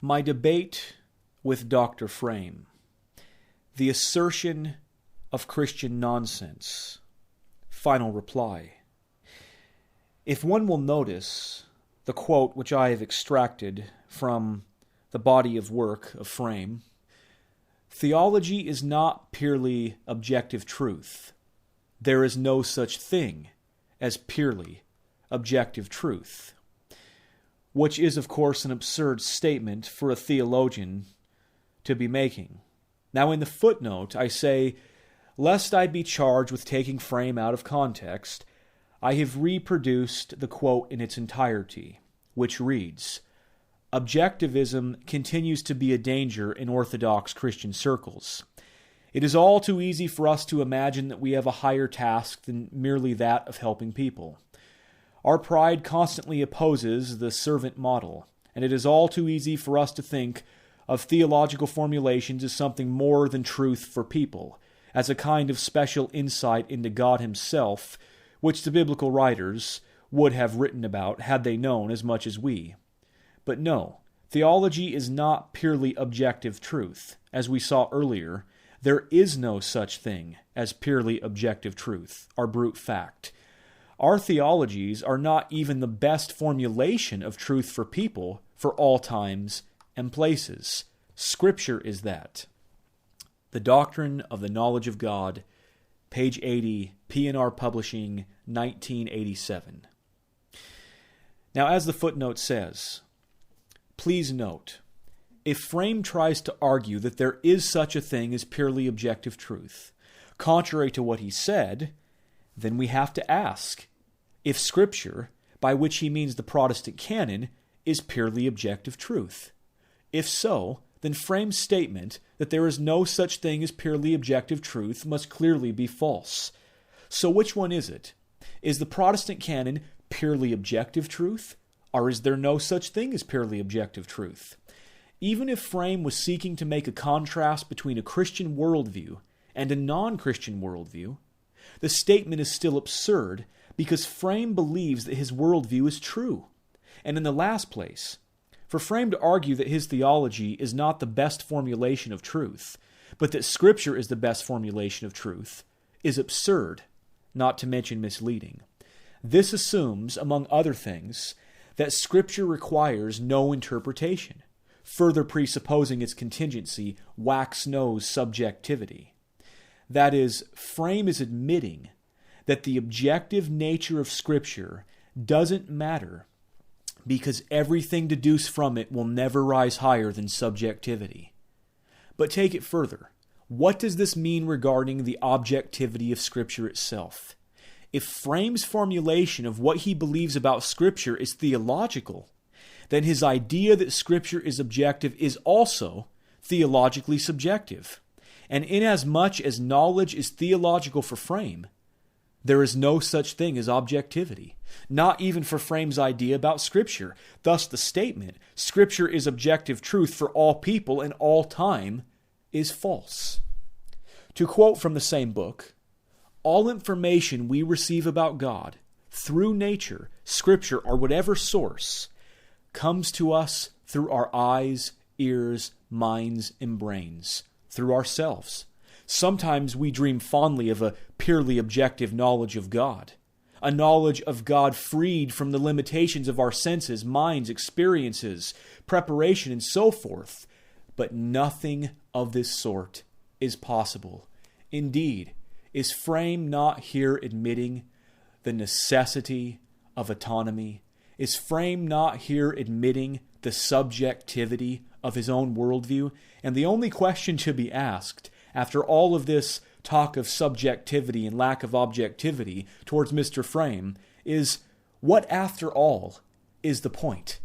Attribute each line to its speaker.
Speaker 1: My debate with Dr. Frame. The assertion of Christian nonsense. Final reply. If one will notice the quote which I have extracted from the body of work of Frame, theology is not purely objective truth. There is no such thing as purely objective truth. Which is, of course, an absurd statement for a theologian to be making. Now, in the footnote, I say, lest I be charged with taking Frame out of context, I have reproduced the quote in its entirety, which reads, "Objectivism continues to be a danger in Orthodox Christian circles. It is all too easy for us to imagine that we have a higher task than merely that of helping people. Our pride constantly opposes the servant model, and it is all too easy for us to think of theological formulations as something more than truth for people, as a kind of special insight into God Himself, which the biblical writers would have written about had they known as much as we. But no, theology is not purely objective truth. As we saw earlier, there is no such thing as purely objective truth, or brute fact. Our theologies are not even the best formulation of truth for people for all times and places. Scripture is that. The Doctrine of the Knowledge of God, page 80, P&R Publishing, 1987. Now, as the footnote says, please note, if Frame tries to argue that there is such a thing as purely objective truth, contrary to what he said, then we have to ask if Scripture, by which he means the Protestant canon, is purely objective truth. If so, then Frame's statement that there is no such thing as purely objective truth must clearly be false. So which one is it? Is the Protestant canon purely objective truth, or is there no such thing as purely objective truth? Even if Frame was seeking to make a contrast between a Christian worldview and a non-Christian worldview, the statement is still absurd because Frame believes that his worldview is true. And in the last place, for Frame to argue that his theology is not the best formulation of truth, but that Scripture is the best formulation of truth, is absurd, not to mention misleading. This assumes, among other things, that Scripture requires no interpretation, further presupposing its contingency, wax-nose subjectivity. That is, Frame is admitting that the objective nature of Scripture doesn't matter because everything deduced from it will never rise higher than subjectivity. But take it further. What does this mean regarding the objectivity of Scripture itself? If Frame's formulation of what he believes about Scripture is theological, then his idea that Scripture is objective is also theologically subjective. And inasmuch as knowledge is theological for Frame, there is no such thing as objectivity, not even for Frame's idea about Scripture. Thus the statement, Scripture is objective truth for all people and all time, is false. To quote from the same book, all information we receive about God, through nature, Scripture, or whatever source, comes to us through our eyes, ears, minds, and brains, through ourselves. Sometimes we dream fondly of a purely objective knowledge of God, a knowledge of God freed from the limitations of our senses, minds, experiences, preparation, and so forth. But nothing of this sort is possible. Indeed, is Frame not here admitting the necessity of autonomy? Is Frame not here admitting the subjectivity of his own worldview? And the only question to be asked, after all of this talk of subjectivity and lack of objectivity towards Mr. Frame, is what, after all, is the point?